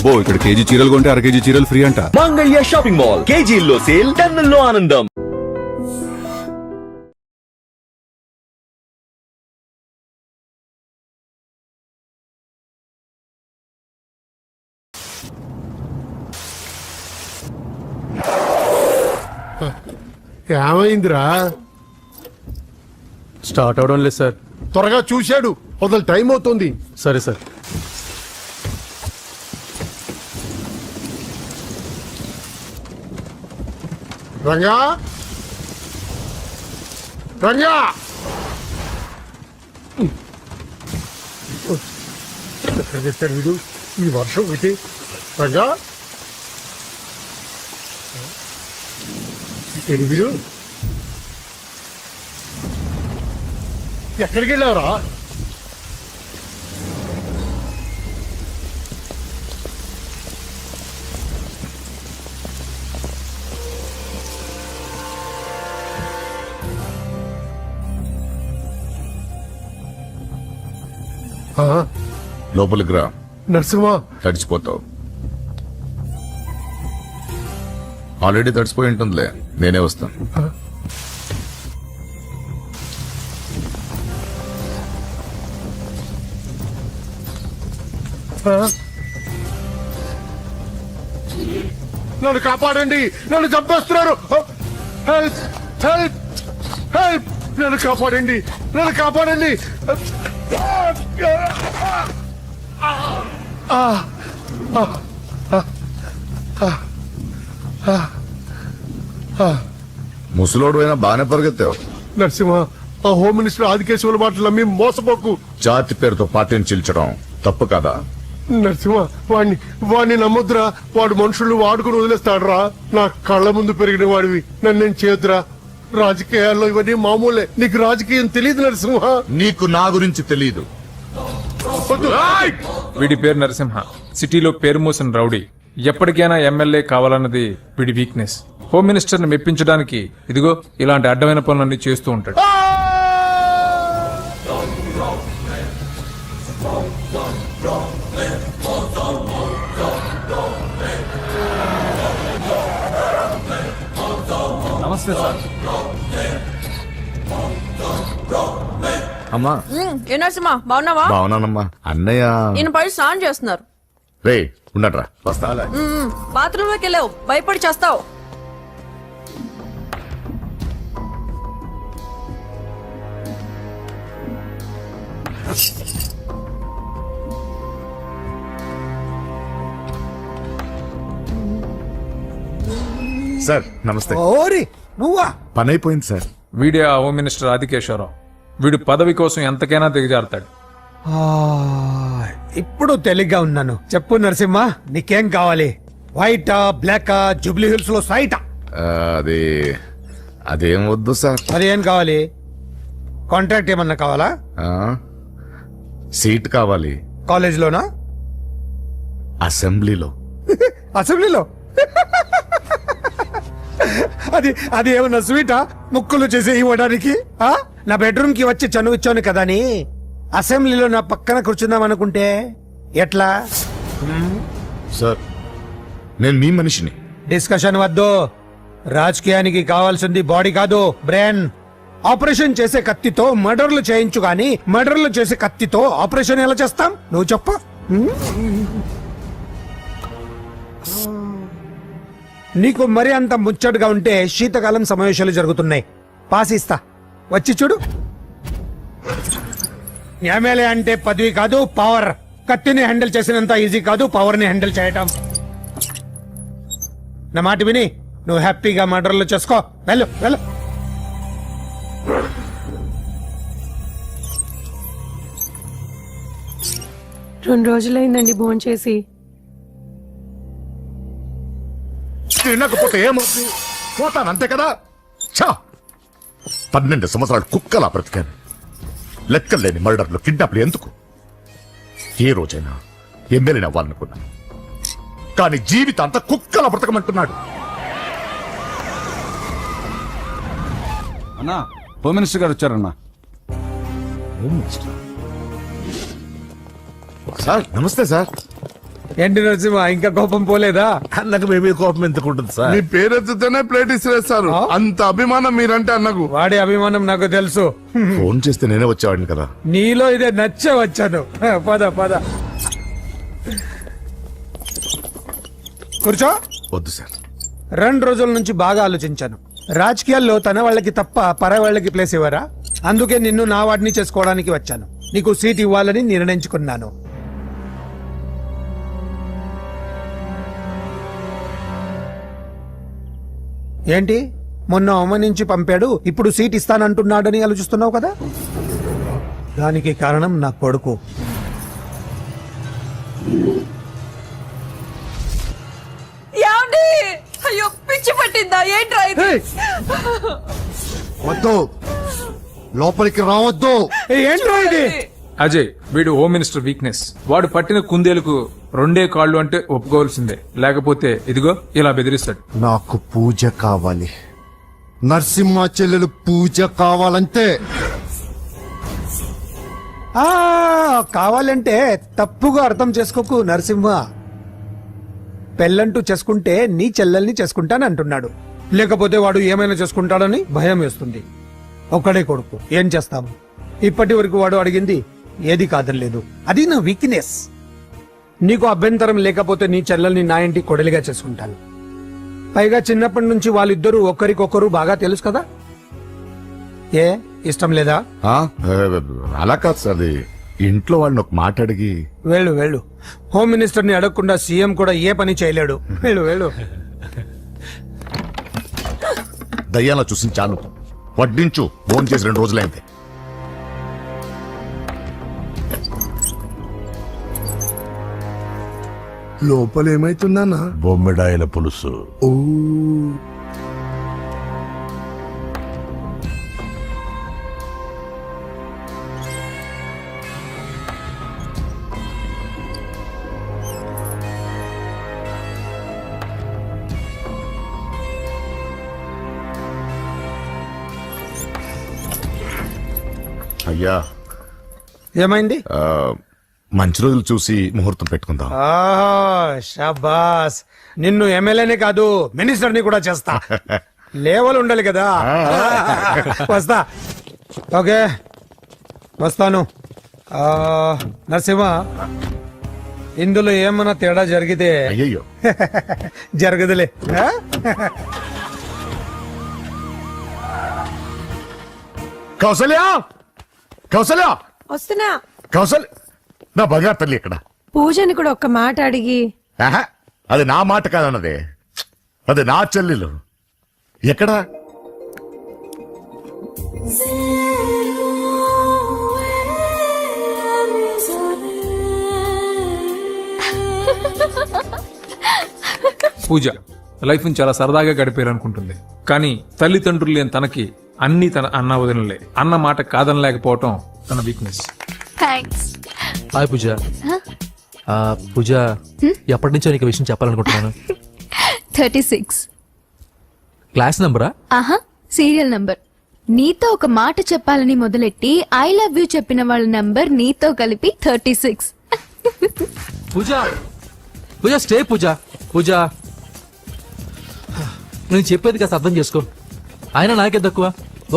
అబ్బో ఇక్కడ కేజీ చీరలు కొంటే అర కేజీ చీరలు ఫ్రీ అంట. మంగళ్య షాపింగ్ మాల్, కేజీల్లో సేల్, టన్నుల్లో ఆనందం. ఏమైందిరా? స్టార్ట్ అవడం లేదు సార్. త్వరగా చూశాడు, వదలు, టైం అవుతుంది. సరే సార్. రంగా, రంగా, ఎక్కడ తెచ్చాడు వీడు ఈ వర్షం ఒకటి? రంగా, వీడు ఎక్కడికి వెళ్ళావురా? లోపలికి రా. నరసింహ, తడిచిపోతావు. ఆల్రెడీ తడిచిపోయి ఉంటుందిలే, నేనే వస్తాను. నన్ను కాపాడండి, నన్ను చంపేస్తున్నారు. హెల్ప్, హెల్ప్, హెల్ప్, నన్ను కాపాడండి, నన్ను కాపాడండి. ముసలోడు అయినా బాగానే పరిగెత్తావు. నరసింహ, ఆ హోమ్ మినిస్టర్ ఆదికేశవుల మాటలు నమ్మి మోసపోకు. జాతి పేరుతో పార్టీని చీల్చడం తప్పు కదా? నరసింహ, వాడిని నమ్మొద్దురా. వాడు మనుషులు వాడుకుని వదిలేస్తాడురా. నా కళ్ళ ముందు పెరిగిన వాడివి, నన్ను నేను చేయొద్దురా. రాజకీయాల్లో ఇవన్నీ మామూలే. నీకు రాజకీయం తెలియదు నరసింహ. నీకు నా గురించి తెలీదు. వీడి పేరు నరసింహ, సిటీలో పేరు మోసిన రౌడీ. ఎప్పటికైనా ఎమ్మెల్యే కావాలన్నది వీడి వీక్నెస్. హోమ్ మినిస్టర్ ని మెప్పించడానికి ఇదిగో ఇలాంటి అడ్డమైన పనులన్నీ చేస్తూ ఉంటాడు. నమస్తే సార్. అమ్మా. ఏ నరసింహ, బాగున్నావా? బాగున్నానమ్మా. అన్నయ్య నేను పడి స్నానం చేస్తున్నారు. రే ఉండట్రా, వస్తా. బాత్రూమ్ లోకి వెళ్ళావు, భయపడి చేస్తావు. సార్ నమస్తే. ఓరి నువ్వా? పని అయిపోయింది సార్. వీడే ఆ హోమ్ మినిస్టర్ ఆదికేశ్వరరావు. వీడు పదవి కోసం ఎంతకైనా దిగజారుతాడు. ఇప్పుడు తెలిగ్గా ఉన్నాను. చెప్పు నరసింహ, నీకేం కావాలి? వైటా, బ్లాకా, జూబ్లీ హిల్స్ లో సైటా? అది అదేం వద్దు సార్. మరి ఏం కావాలి? కాంట్రాక్ట్ ఏమన్నా కావాలా? సీట్ కావాలి. కాలేజ్ లోనా? అసెంబ్లీలో. అసెంబ్లీలో? అది అది ఏమన్నా స్వీటా? ముక్కులు చేసి ఇవ్వడానికి? నా బెడ్రూమ్ కి వచ్చి చనువిచ్చాను కదా అని అసెంబ్లీలో నా పక్కన కూర్చుందాం అనుకుంటే ఎట్లా? సార్ నేను మీ మనిషిని. డిస్కషన్ వద్దు. రాజకీయానికి కావాల్సింది బాడీ కాదు, బ్రెయిన్. ఆపరేషన్ చేసే కత్తితో మర్డర్లు చేయించు గాని మర్డర్లు చేసే కత్తితో ఆపరేషన్ ఎలా చేస్తాం? నువ్వు చెప్పు. నీకు మరి అంత ముచ్చటగా ఉంటే శీతకాలం సమావేశాలు జరుగుతున్నాయి. పాస్ ఇస్తా, వచ్చి చూడు. ఎమ్మెల్యే అంటే పదవి కాదు, పవర్. కత్తిని హ్యాండిల్ చేసినంత ఈజీ కాదు పవర్ ని హ్యాండిల్ చేయటం. నా మాట విని నువ్వు హ్యాపీగా మర్డర్లు చేసుకో. వెళ్ళు వెళ్ళు. రెండు రోజులైందండి భోంచేసి. తినకపోతే ఏమవుతుంది? పోతాను అంతే కదా. 12 సంవత్సరాలు కుక్కలా బ్రతికాను. లెక్కలేని మర్డర్లు, కిడ్నాప్లు ఎందుకు? ఏ రోజైనా ఎమ్మెల్యేని అవ్వాలనుకున్నాను, కానీ జీవితాంతా కుక్కలా బ్రతకమంటున్నాడు. అన్నా, హోమ్ మినిస్టర్ గారు వచ్చారన్నా. సార్ నమస్తే సార్. ఏంటి నరసింహ ఇంకా కోపం పోలేదా? అన్నకు మేమే కోపం ఎందుకుంటుంది సార్? మీ పేరెత్తితేనే ప్లేట్ ఇసిరేస్తారు. అంత అభిమానం మీరంటే అన్నకు. వాడి అభిమానం నాకు తెలుసు. ఫోన్ చేస్తే నేనే వచ్చేవాడిని కదా. నీలో ఇదే నచ్చే వచ్చాను. పద పద కూర్చో. వద్దు సార్. 2 రోజుల నుంచి బాగా ఆలోచించాను. రాజకీయాల్లో తన వాళ్ళకి తప్ప పర వాళ్ళకి ప్లేస్ ఇవ్వరా? అందుకే నిన్ను నా వాడిని చేసుకోవడానికి వచ్చాను. నీకు సీట్ ఇవ్వాలని నిర్ణయించుకున్నాను. ఏంటి మొన్న అవమానించి పంపాడు, ఇప్పుడు సీట్ ఇస్తానంటున్నాడని ఆలోచిస్తున్నావు కదా? దానికి కారణం నా కొడుకు. ఏమండి? అయ్యో పిచ్చి పట్టిందా ఏంట్రా ఇది? వద్దు, లోపలికి రావద్దు. ఏంట్రా ఇది? అజయ్ వీడు హోమ్ మినిస్టర్ వీక్నెస్. వాడు పట్టిన కుందేలకు 2 కాళ్ళు అంటే ఒప్పుకోవాల్సిందే, లేకపోతే ఇదిగో ఇలా బెదిరిస్తాడు. నాకు పూజ కావాలి. నరసింహ చెల్లెలు పూజ కావాలంటే కావాలంటే తప్పుగా అర్థం చేసుకోకు నరసింహ. పెళ్ళంటూ చేసుకుంటే నీ చెల్లెల్ని చేసుకుంటానంటున్నాడు. లేకపోతే వాడు ఏమైనా చేసుకుంటాడని భయం వేస్తుంది. ఒక్కడే కొడుకు, ఏం చేస్తాము? ఇప్పటి వరకు వాడు అడిగింది ఏది కాదనలేదు. అది నా వీక్నెస్. నీకు అభ్యంతరం లేకపోతే నీ చెల్లెల్ని నా ఇంటి కొడలిగా చేసుకుంటాను. పైగా చిన్నప్పటి నుంచి వాళ్ళిద్దరూ ఒకరికొకరు బాగా తెలుసు కదా. ఏ ఇష్టం లేదా? అలా కాదు సార్. అది ఇంట్లో వాళ్ళని ఒక మాట అడిగి. వెళ్ళు వెళ్ళు. హోమ్ మినిస్టర్ ని అడగకుండా సీఎం కూడా ఏ పని చేయలేడు. వెళ్ళు వెళ్ళు. దయ్యాలా చూసి చాలు. వడ్డించు. ఫోన్ చేసి 2 రోజులైంది. లోపల ఏమైతుందన్నా? బొమ్మిడాయల పులుసు. ఓ అయ్యా ఏమైంది? మంచి రోజులు చూసి ముహూర్తం పెట్టుకుందాం. షాబాస్. నిన్ను ఎమ్మెల్యేనే కాదు మినిస్టర్ ని కూడా చేస్తా. లేవల్ ఉండాలి కదా. వస్తా. ఓకే వస్తాను. నరసింహ, ఇందులో ఏమన్నా తేడా జరిగితే అయ్యయ్యో జరగదులే. కౌసల్య, కౌసల్య, వస్తున్నా. కౌసల్య, నా బంగారు తల్లి ఇక్కడ. పూజని కూడా ఒక్క మాట అడిగి. ఆహా, అది నా మాట కాదన్నదే. అది నా చెల్లెలు. ఎక్కడా? పూజ లైఫ్ ని చాలా సరదాగా గడిపేయాలనుకుంటుంది. కానీ తల్లిదండ్రులు లేని తనకి అన్ని తన అన్న వదినలే. అన్న మాట కాదనలేకపోవటం తన వీక్నెస్. థ్యాంక్స్. హాయ్ పూజ. పూజ, ఎప్పటి నుంచో నీకు విషయం చెప్పాలనుకుంటున్నాను. 36. క్లాస్ నంబరా? ఆహా, సీరియల్ నంబర్. నీతో ఒక మాట చెప్పాలని మొదలెట్టి ఐ లవ్ యూ చెప్పిన వాళ్ళ నంబర్ నీతో కలిపి 36. పూజ, పూజ స్టే. పూజ, పూజ నేను చెప్పేది కాస్త అర్థం చేసుకో. ఆయన నాకే తక్కువ,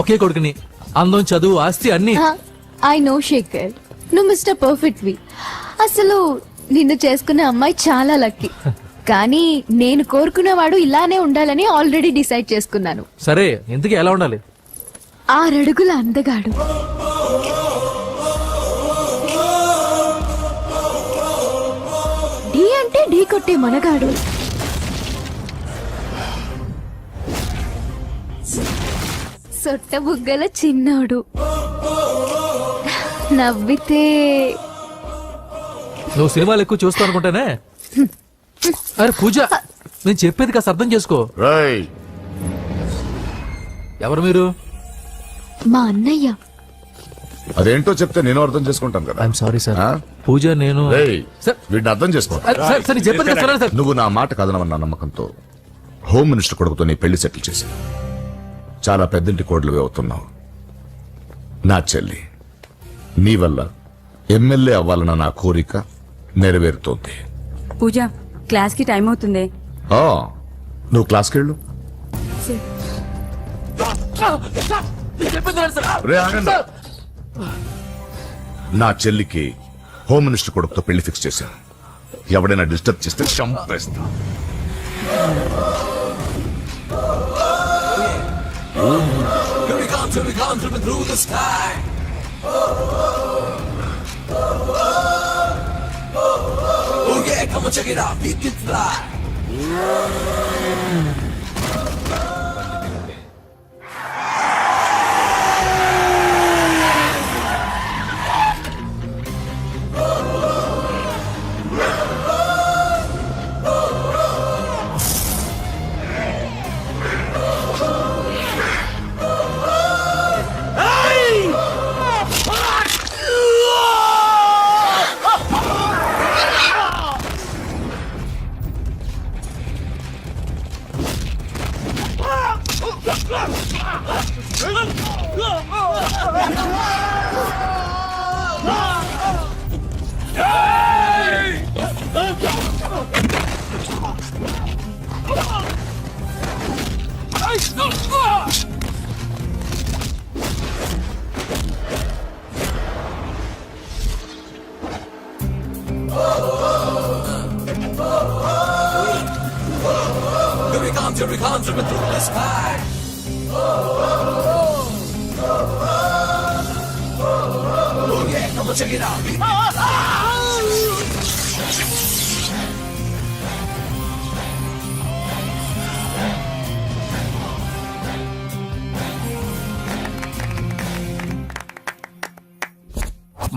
ఒకే కొడుకుని. అందం, చదువు, ఆస్తి అన్ని. ఐ నో శేఖర్, నువ్వు మిస్టర్ పర్ఫెక్ట్ వి. అసలు నిన్ను చేసుకునే అమ్మాయి చాలా లక్కీ. కానీ నేను కోరుకునేవాడు ఇలానే ఉండాలని ఆల్రెడీ డిసైడ్ చేసుకున్నాను. సరే, ఇంతకీ ఎలా ఉండాలి? 6 అడుగుల అందగాడు, ఢీ అంటే ఢీ కొట్టే మనగాడు, సొట్ట బుగ్గల చిన్నోడు, నవ్వితే. నువ్వు సినిమాలు ఎక్కువ చూస్తావు అనుకుంటానే. అరే పూజ, నేను చెప్పేది కాస్త అర్థం చేసుకో. రేయ్, ఎవరు మీరు? మా అన్నయ్య. అదేంటో చెప్తే నేను అర్థం చేసుకుంటాను కదా. I'm sorry sir. ఆ? పూజ, నేను రేయ్, సార్, వీడిని అర్థం చేసుకో. సార్, సార్, నేను చెప్పేది కాస్త వినండి సార్. నువ్వు నా మాట కాదనమన్న నమ్మకంతో హోమ్ మినిస్టర్ కొడుకుతో నీ పెళ్లి సెటిల్ చేసి చాలా పెద్దింటి కోడలుగా అవుతున్నావు. నా చెల్లి, నీ వల్ల ఎమ్మెల్యే అవ్వాలన్న నా కోరిక నెరవేరుతోంది. పూజ క్లాస్ కి టైం అవుతుంది. ఆ, నువ్వు క్లాస్కి వెళ్ళు. రే, ఆగండి. నా చెల్లికి హోమ్ మినిస్టర్ కొడుకుతో పెళ్లి ఫిక్స్ చేశాను. ఎవడైనా డిస్టర్బ్ చేస్తే చంపేస్తా.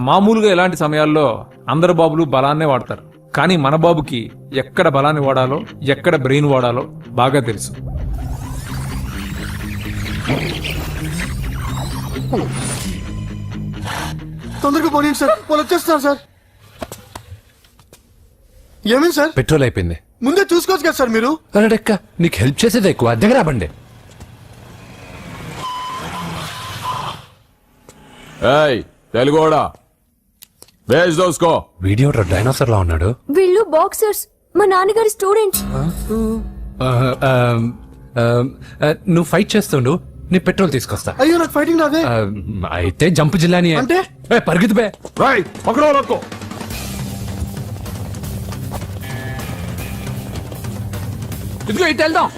మామూలుగా ఇలాంటి సమయాల్లో అందరు బాబులు బలాన్నే వాడతారు, కానీ మన బాబుకి ఎక్కడ బలాన్ని వాడాలో ఎక్కడ బ్రెయిన్ వాడాలో బాగా తెలుసు. తొందరగా పోనీ సార్, వాళ్ళు వచ్చేస్తున్నారు సార్. ఏమైంది సార్? పెట్రోల్ అయిపోయింది. ముందే చూసుకోవచ్చు కదా సార్ మీరు. అరెక్క, నీకు హెల్ప్ చేసేది ఎక్కువ, దగ్గర బండి. తెలుగోడా వేజ్ దోసుకో. వీడియో డైనోసార్ లా ఉన్నాడు. వీళ్ళు బాక్సర్స్, మా నాన్నగారి స్టూడెంట్స్. నువ్వు ఫైట్ చేస్తుండు, నీ పెట్రోల్ తీసుకొస్తా. అయ్యో నాకు ఫైటింగ్ రాదే. అయితే జంప్ జిల్లాని అంటే పరిగెత్తు బే. పక్కన ఇదిగో ఇటు వెళ్దాం.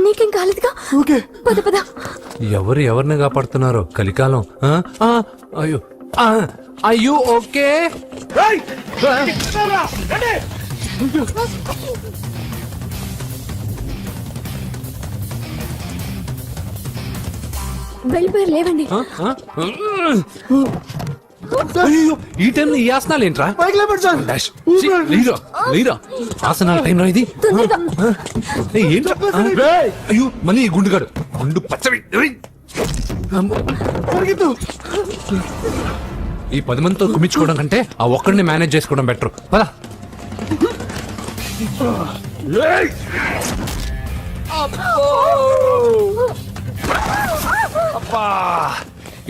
నీకేం కాలేదుగా? ఓకే పద పద. ఎవరు ఎవరిని కాపాడుతున్నారు కలికాలం? అయ్యో అయ్యో ఓకే. వెళ్ళిపోయారు, లేవండి. అయ్యో, ఈ టైంలో ఈ ఆసనాలు ఏంట్రా? డాష్. లీరా లీరా, ఆసనాల టైంలో ఇది ఏంట్రా? అయ్యో, మళ్ళీ ఈ గుండుగాడు గుండు పచ్చవి. ఈ 10 మందితో కుమ్మించుకోవడం కంటే ఆ ఒక్కడిని మేనేజ్ చేసుకోవడం బెటర్. పద.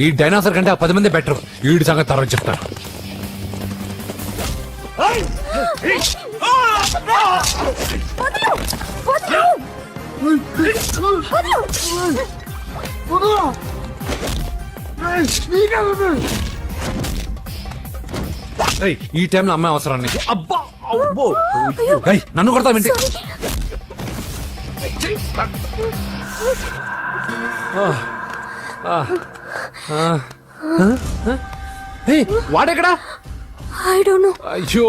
ఈ డైనాసర్ కంటే ఆ 10 మంది బెటర్. వీడి సంగతి తర్వాత చెప్తాను. ఈ టైంలో అమ్మాయి అవసరాన్ని. అబ్బా అబ్బో, నన్ను కొడతా వింటే. వాడెక్కడా? I don't know. అయ్యో,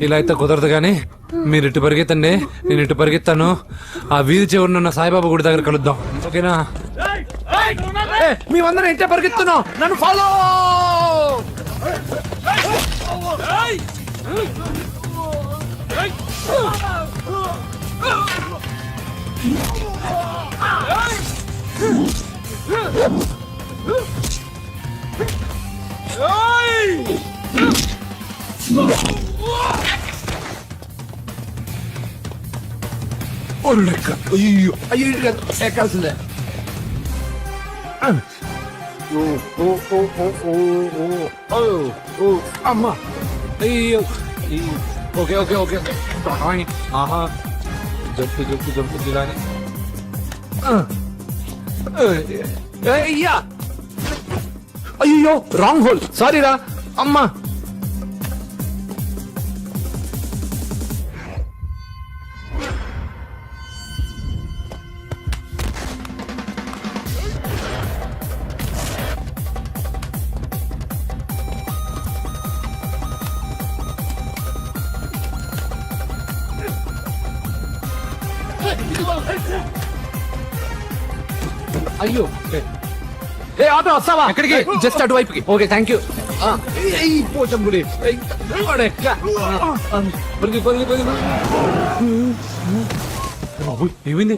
ఇలా అయితే కుదరదు కానీ మీరు ఇటు పరిగెత్తండి, నేను ఇటు పరిగెత్తాను. ఆ వీధి చివరినున్న సాయిబాబా గుడి దగ్గర కలుద్దాం, ఓకేనా? మేమందరం ఇంటే పరిగెత్తున్నాం, నన్ను ఫాలో. Hey! అయ్యో అయ్యో ఎక్కాల్సిందే. అమ్మా అయ్యో ఓకే ఓకే ఓకే ఆహా జంపు జంపు జంపు జిలాని అయ్యా అయ్యో రాంగ్ హోల్ సారీ రా అమ్మా. అయ్యో ఏ ఆటో వస్తావా? ఎక్కడికి? జస్ట్ అటువైపుకి. Okay thank you. పోచం గుడి ఏమైంది?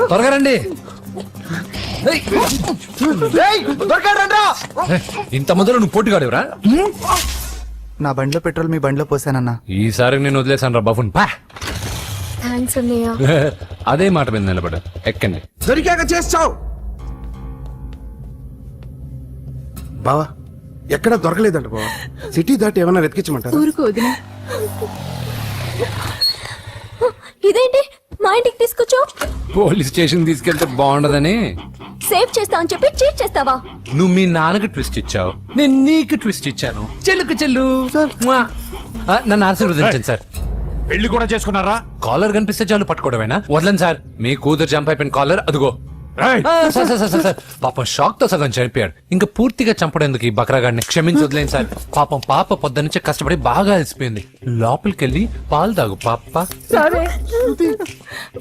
త్వరగా రండి. ఇంత మందిలో నువ్వు పోటీగాడేవరా? నా బండిలో పెట్రోల్ మీ బండిలో పోసానన్నా. ఈసారి నేను వదిలేసాను రా బాబున్. థ్యాంక్స్ అన్నయ్య. అదే మాట మీద నిలబడ. ఎక్కండి. దొరికాక చేస్తావు బావా. ఎక్కడ దొరకలేదంట బావా. సిటీ దాటి ఏమైనా వెతికించమంటారా? ఊరుకు వదిన. ఇదేంటి మా ఇంటికి తీసుకొచ్చావు? పోలీస్ స్టేషన్ తీసుకెళ్తే బాగుండదని. సేవ్ చేస్తా అని చెప్పి చీట్ చేస్తావా? నువ్వు మీ నాన్నకి ట్విస్ట్ ఇచ్చావు, నేను నీకు ట్విస్ట్ ఇచ్చాను. చెల్లుకు చెల్లు నన్ను ఆశీర్వదించండి సార్. పెళ్లి కూడా చేసుకున్నారా? కాలర్ కనిపిస్తే చాలు పట్టుకోవడమేనా? వదలండి సార్. మీ కూతురు జంప్ అయిపోయిన కాలర్ అదిగో. సార్ సార్ సార్ సార్ పాపం షాక్ తో సగం చనిపోయాడు. ఇంకా పూర్తిగా చంపడేందుకు ఈ బక్రాగాడిని క్షమించి వదిలేండి సార్. పాపం పాప పొద్దున్నుంచి కష్టపడి బాగా అలసిపోయింది. లోపలికెళ్ళి పాలు తాగు పాప.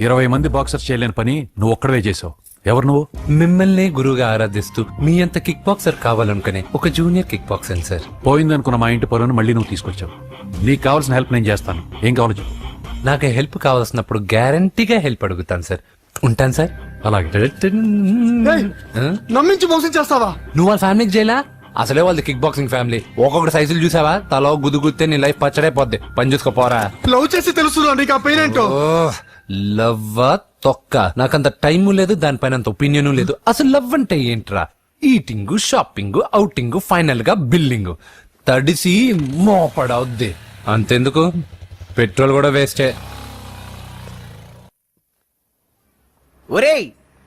20 మంది బాక్సర్స్ చేయలేని పని నువ్వు ఒక్కడవే చేసావు. ఎవరు నువ్వు? మిమ్మల్ని గురువుగా ఆరాధిస్తూ మీ అంత కిక్ బాక్సర్ కావాలనుకునే ఒక జూనియర్ కిక్ బాక్సర్ సార్. పోయిందనుకున్న మా ఇంటి పరువును మళ్ళీ నువ్వు తీసుకొచ్చావు. నీకు కావాల్సిన హెల్ప్ నేను చేస్తాను. ఏం కావాలో చెప్పు. నాకు హెల్ప్ కావాల్సినప్పుడు గ్యారంటీగా హెల్ప్ అడుగుతాను సార్. ఉంటాను సార్. అలాగే. నమ్మించి మోసం చేస్తావా? నువ్వు వాళ్ళ ఫ్యామిలీకి చేయలా? అసలే వాళ్ళది కిక్ బాక్సింగ్ ఫ్యామిలీ. ఒక్కొక్కటి సైజులు చూసావా? తలో గుద్దుగుద్దే నీ లైఫ్ పచ్చడైపోద్ది. పని చూసుకోపోరా. లవ్ చేసి తెలుస్తుందా నీకు ఆ పెయిన్ ఏంటో? లవ్వా తొక్క. నాకంత టైము లేదు, దానిపైన అంత ఒపీనియన్ లేదు. అసలు లవ్ అంటే ఏంట్రా? ఈటింగ్, షాపింగ్, ఔటింగ్, ఫైనల్ గా బిల్డింగ్. తడిసి మోపడవుద్ది. అంతెందుకు, పెట్రోల్ కూడా వేస్టే. ఒరేయ్,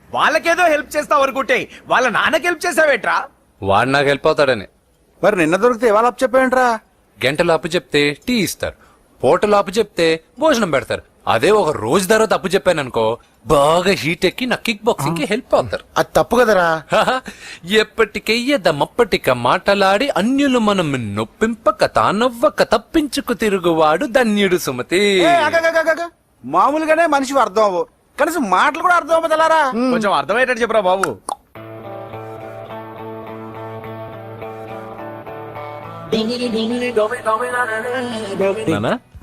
వాళ్ళకేదో హెల్ప్ చేస్తావు అనుకుంటే వాళ్ళ నాన్నకి హెల్ప్ చేసావేట్రా? వాడు నాకు హెల్ప్ అవుతాడని. మరి నిన్న దొరికితే ఇవాళ అప్పు చెప్పేంట్రా? గంటలు అప్పు చెప్తే టీ ఇస్తారు, పూటలు అప్పు చెప్తే భోజనం పెడతారు. అదే ఒక రోజు తర్వాత అప్పు చెప్పాను అనుకో, బాగా హీట్ ఎక్కి నా కిక్ బాక్సింగ్ కి హెల్ప్ అవుతారు. అది తప్పు కదరా. ఎప్పటికెయ్యదమప్పటిక మాటలాడి అన్యులు మనం నొప్పింపక తానవ్వక తప్పించుకు తిరుగువాడు ధన్యుడు సుమతి. మామూలుగానే మనిషి అర్థం అవ్వు, కనీసం మాటలు కూడా అర్థం అవ్వదలారా? కొంచెం అర్థమయ్యేటట్టు చెప్పరా బాబు.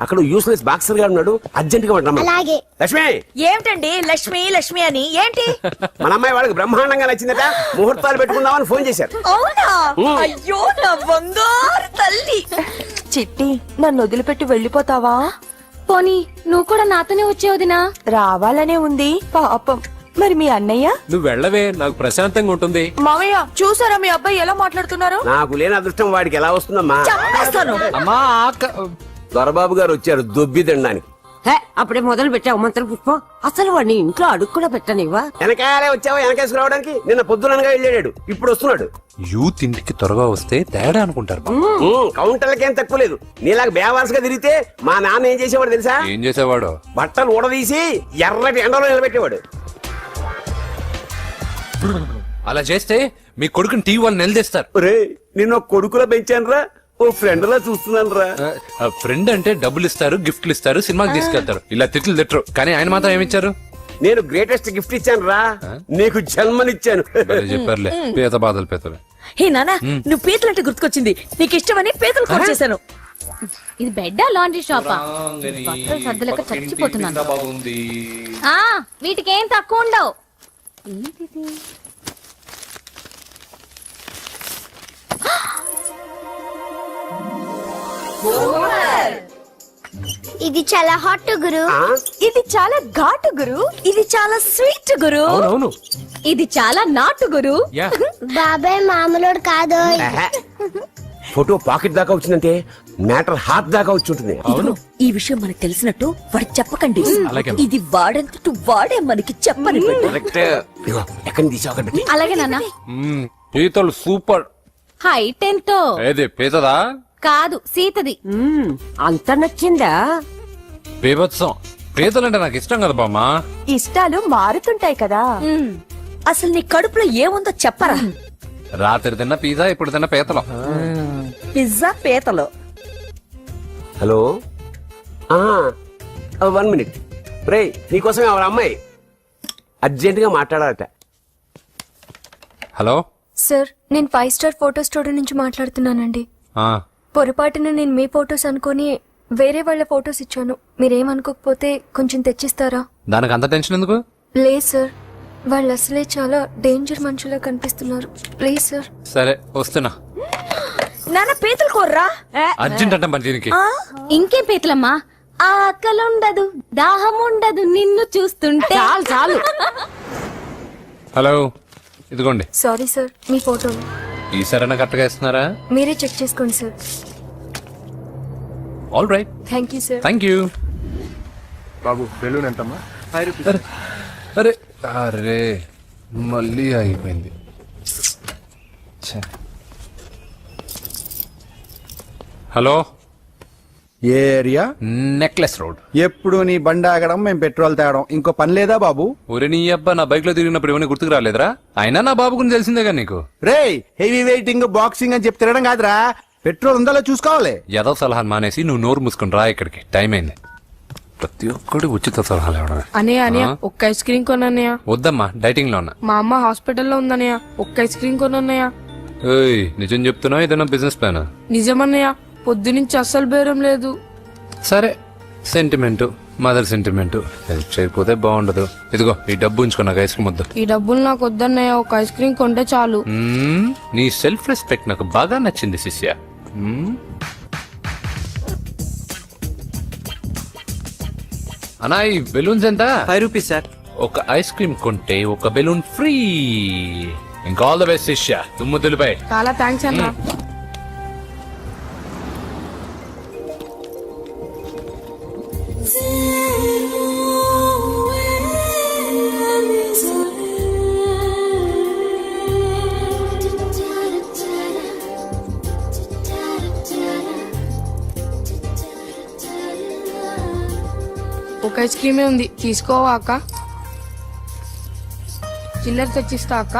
అక్కడ యూస్లెస్ బాక్సర్ గా ఉన్నాడు, అర్జెంట్ గా ఉంటాం. అలాగే. లక్ష్మి, ఏమిటండి లక్ష్మి లక్ష్మి అని ఏంటి? మన అమ్మాయి వాళ్ళకి బ్రహ్మాండంగా నచ్చిందట, ముహూర్తాలు పెట్టుకుందామని ఫోన్ చేశారు. అవునా? అయ్యో నా బంగారు తల్లి. చిట్టి, నన్ను వదిలిపెట్టి వెళ్ళిపోతావా? పోనీ నువ్వు కూడా నాతోనే వచ్చేవదినా? రావాలనే ఉంది పాపం. మరి మీ అన్నయ్య? నువ్వు వెళ్ళవే, నాకు ప్రశాంతంగా ఉంటుంది. మామయ్య చూసారా మీ అబ్బాయి ఎలా మాట్లాడుతున్నారు? నాకు లేని అదృష్టం వాడికి ఎలా వస్తుందమ్మా? చంపేస్తాను. అమ్మా దొరబాబు గారు వచ్చారు దొబ్బి తినడానికి. అప్పుడే మొదలు పెట్టావు మంత్ర పుష్పం. అసలు వాడిని ఇంట్లో అడుగు కూడా పెట్టనివ్వా? వెనకాలే వచ్చావా? వెనకేసుకు రావడానికి నిన్న పొద్దుననగా వెళ్ళాడు, ఇప్పుడు వస్తున్నాడు. యూత్ ఇంటికి త్వరగా వస్తే తేడా అనుకుంటారు. కౌంటర్లకేం తక్కువ లేదు. నీలాగా బేవారసుగా తిరిగితే మా నాన్న ఏం చేసేవాడు తెలుసా? ఏం చేసేవాడు? బట్టలు ఊడదీసి ఎర్రటి ఎండలో నిలబెట్టేవాడు. అలా చేస్తే మీ కొడుకుని టీవీ వాళ్ళు నిలదీస్తారు. రే, నిన్న కొడుకులా పెంచాను రా, ఓ ఫ్రెండ్ లా చూస్తున్నాను రా. ఫ్రెండ్ అంటే డబ్బులు ఇస్తారు, గిఫ్ట్లు ఇస్తారు, సినిమాకి తీసుకెళ్తారు. ఇలా తిట్లు తిట్టరు. కానీ ఆయన మాత్రం ఏమిచ్చారు? నేను గ్రేటెస్ట్ గిఫ్ట్ ఇచ్చాను రా, నీకు జన్మనిచ్చాను. చెప్పారులే, పేద బాధలు పేదలు. హే నానా, నువ్వు పీతలు అంటే గుర్తుకొచ్చింది. నీకు ఇష్టమని పీతలు కూర చేశాను. ఇది బెడ్డా లాండ్రీ షాపా? బట్టలు సర్దులక చచ్చిపోతున్నాను. వీటికి ఏం తక్కువ ఉండవు. ఏంటిది? ఇది చాలా హాట్ గురు. ఇది చాలా ఘాటు గురు. ఇది చాలా స్వీట్ గురు. అవునవును. ఇది చాలా నాటు గురు. బాబాయ్ మామూలుడు కాదు. ఫోటో పాకెట్ దాకా వచ్చిందంటే మ్యాటర్ హార్ట్ దాకా వచ్చి ఉంటుంది. అవును. ఈ విషయం మనకు తెలిసినట్టు వాడికి చెప్పకండి. అలాగే. ఇది వాడంతటూ వాడే మనకి చెప్పని కరెక్ట్. ఇదిగో, ఎక్కడి నుంచి తీసావు అక్కడ పెట్టి. అలాగే నాన్న. పీతలు సూపర్. హైట్ ఎంతో ఏది పీతదా? కాదు సీతది. అంత నచ్చిందా? బీభత్సం. పీతలంటే నాకు ఇష్టం కదా బామ్మా. ఇష్టాలు మారుతుంటాయి కదా. అసలు నీ కడుపులో ఏముందో చెప్పరా. రాత్రి తిన్న పిజ్జా, ఇప్పుడు తిన్న పీతలు. పిజ్జా పీతలు. Hello 1 minute. రే నీకోసం ఎవరు అమ్మాయి అర్జెంట్ గా మాట్లాడాలట. హలో. సార్ నేను 5 స్టార్ ఫోటో స్టూడియో నుంచి మాట్లాడుతున్నానండి. ఆ, పొరపాటున నేను మీ ఫోటోస్ అనుకొని వేరే వాళ్ళ ఫోటోస్ ఇచ్చాను. మీరేమనుకోకపోతే కొంచెం తెచ్చిస్తారా? దానికి అంత టెన్షన్ ఎందుకు? ప్లీజ్ సార్, వాళ్ళు అసలే చాలా డేంజర్ మనుషులా కనిపిస్తున్నారు. Please sir. సరే వస్తున్నా. నాన్న పీతలు కోర్రా. అర్జెంట్ అంటే మరి దీనికి. ఇంకేం పీతలమ్మా, ఆకలుండదు దాహం ఉండదు నిన్ను చూస్తుంటే. చాలు చాలు. హలో, ఇదిగోండి. సారీ సార్, మీ ఫోటోలు ఈసారైనా కరెక్ట్గా ఇస్తున్నారా? మీరే చెక్ చేసుకోండి sir. All right. Thank you sir. Thank you. Babu balloon ఎంతమ్మా? అరే అరే మళ్ళీ ఆగిపోయింది. ఛే. హలో. Area necklace road. ఎప్పుడు నీ బండి ఆగడం మేము పెట్రోల్ తేవడం, ఇంకో పని లేదా బాబు? ఒరే నీ అబ్బా, నా బైక్ లో తిరిగినప్పుడు ఏమైనా గుర్తుకు రాలేదురా? అయినా నా బాబు గురించి తెలిసిందేగా నీకు. రేయ్, హెవీ వెయిటింగ్ బాక్సింగ్ అని చెప్పి తిరగడం కాదురా, పెట్రోల్ ఉందో చూసుకోవాలి. ఏదో సలహా మానేసి నువ్వు నోరు మూసుకుని రా ఇక్కడికి. టైం అయింది. ప్రతి ఒక్కడు ఉచిత సలహాలు ఇవ్వడమే. అనయ్య ఒక్క ఐస్ క్రీమ్ కొనన్నయ్య. వద్దమ్మా, డైటింగ్ లో ఉన్నా. మా అమ్మ హాస్పిటల్లో ఉందన్నయ్య, ఒక్క ఐస్ క్రీమ్ కొనన్నయ్య. ఏయ్, నిజం చెప్తున్నావు? ఏదైనా బిజినెస్ ప్లాన్? నిజమన్నయ్య, పొద్దునుంచి అస్సలు బేరం లేదు. సరే, సెంటిమెంట్, మదర్ సెంటిమెంట్. హెల్ప్ చేయకపోతే బాగుండదు. ఇదిగో ఈ డబ్బు ఉంచుకో, నాకు ఐస్ క్రీమ్ వద్దు. ఈ డబ్బులు నాకు వద్దన్నయ్య, ఒక ఐస్ క్రీమ్ కొంటే చాలు. నీ సెల్ఫ్ రెస్పెక్ట్ నాకు బాగా నచ్చింది శిష్య. అన్నా, ఈ బెలూన్స్ ఎంత? 5 రూపీస్ సార్. ఒక ఐస్ క్రీమ్ కొంటే ఒక బెలూన్ ఫ్రీ. ఇంకా ఆల్ ద బెస్ట్ శిష్య. తుమ్ము దులిపై. చాలా థ్యాంక్స్ అన్న. ఒక ఐస్ క్రీమే ఉంది, తీసుకోవా అక్క? చిల్లర తెచ్చిస్తా అక్క.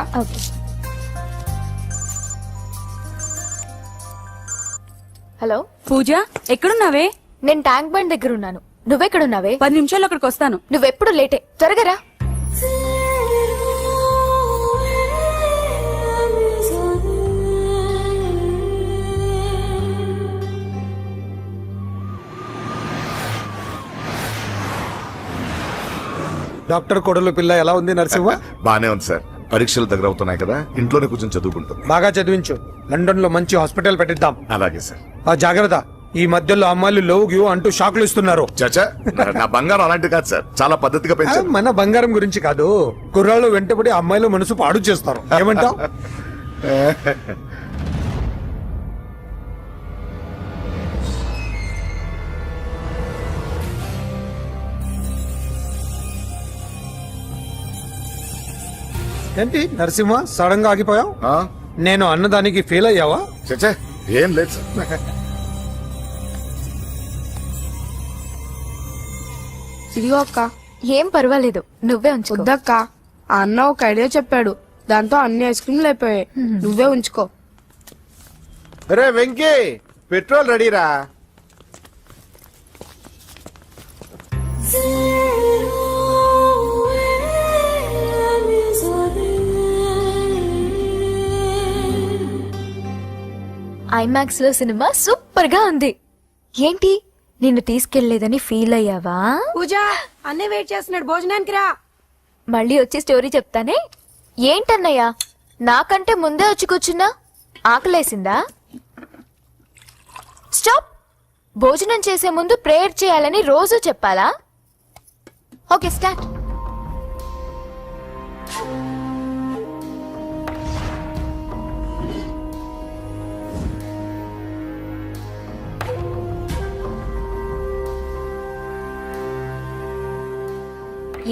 హలో పూజ, ఎక్కడున్నావే? నేను ట్యాంక్ బండ్ దగ్గర ఉన్నాను. నువ్వెక్కడున్నావే? 10 నిమిషాల్లో అక్కడికి వస్తాను. నువ్వెప్పుడు లేటే, త్వరగా రా. డాక్టర్ కొడలు పిల్ల ఎలా ఉంది నరసింహ? బానే ఉంది సార్. పరీక్షలు దగ్గర అవుతున్నాయి కదా, ఇంట్లోనే కూర్చొని చదువుకుంటుంది. బాగా చదివించు. లండన్ లో మంచి హాస్పిటల్ పెట్టిద్దాం. అలాగే సార్. ఆ జాగ్రత్త, ఈ మధ్యలో అమ్మాయిలు లవ్ గివ్ అంటూ షాక్లు ఇస్తున్నారు. చచ్చా, నా బంగారం అలాంటి కాదు సార్, చాలా పద్ధతిగా పెంచారు. మన బంగారం గురించి కాదు, కుర్రాళ్ళు వెంటబడి అమ్మాయిలు మనసు పాడు చేస్తారు. ఏమంటావు? ఏంటి నరసింహ, సడన్ గా ఆగిపోయావు? నేను అన్నదానికి ఫీల్ అయ్యావా? చచ్చా, ఏం లేదు సార్. ఇదిగో అక్క. ఏం పర్వాలేదు, నువ్వే ఉంచుకో. వద్దక్క, ఆ అన్న ఒక ఐడియా చెప్పాడు, దాంతో అన్ని ఐస్ క్రీమ్లు అయిపోయాయి. నువ్వే ఉంచుకో. రే వెంకీ, పెట్రోల్ రెడీరా? ఐమాక్స్ లో సినిమా సూపర్ గా ఉంది. ఏంటి, నిన్ను తీసుకెళ్లేదని ఫీల్ అయ్యావా? పూజ, అన్నే వెయిట్ చేస్తున్నాడు, భోజనానికి రా. మళ్ళీ వచ్చి స్టోరీ చెప్తానే. ఏంటన్నయ్యా, నాకంటే ముందే వచ్చి కూర్చున్నా? ఆకలేసిందా? స్టాప్. భోజనం చేసే ముందు ప్రేయర్ చేయాలని రోజు చెప్పాలా? Okay start.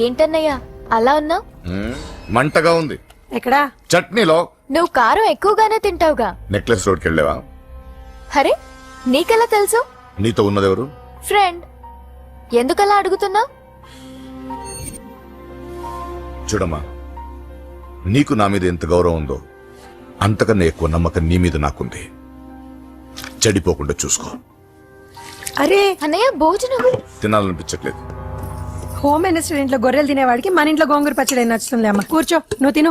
ఏంటన్నయ్యా అలా ఉన్నావు? మంటగా ఉంది. ఎక్కడా? చట్నీలో. నువ్వు కారం ఎక్కువగానే తింటావుగా. నెక్లెస్ రోడ్కి వెళ్ళావా? అరే నీకెలా తెలుసు? నీతో ఉన్నదెవరు? ఫ్రెండ్. ఎందుకలా అడుగుతున్నావు? చూడమ్మా, నీకు నా మీద ఎంత గౌరవం ఉందో అంతకన్నా ఎక్కువ నమ్మకం నీ మీద నాకుంది. చెడిపోకుండా చూసుకో. అరే అన్నయ్య భోజనం తినాలనిపించట్లేదు. హోమ్ మినిస్టర్ ఇంట్లో గొర్రెలు తినేవాడికి మన ఇంట్లో గోంగూర పచ్చడి నచ్చుతుంది అమ్మ. కూర్చో, నువ్వు తిను.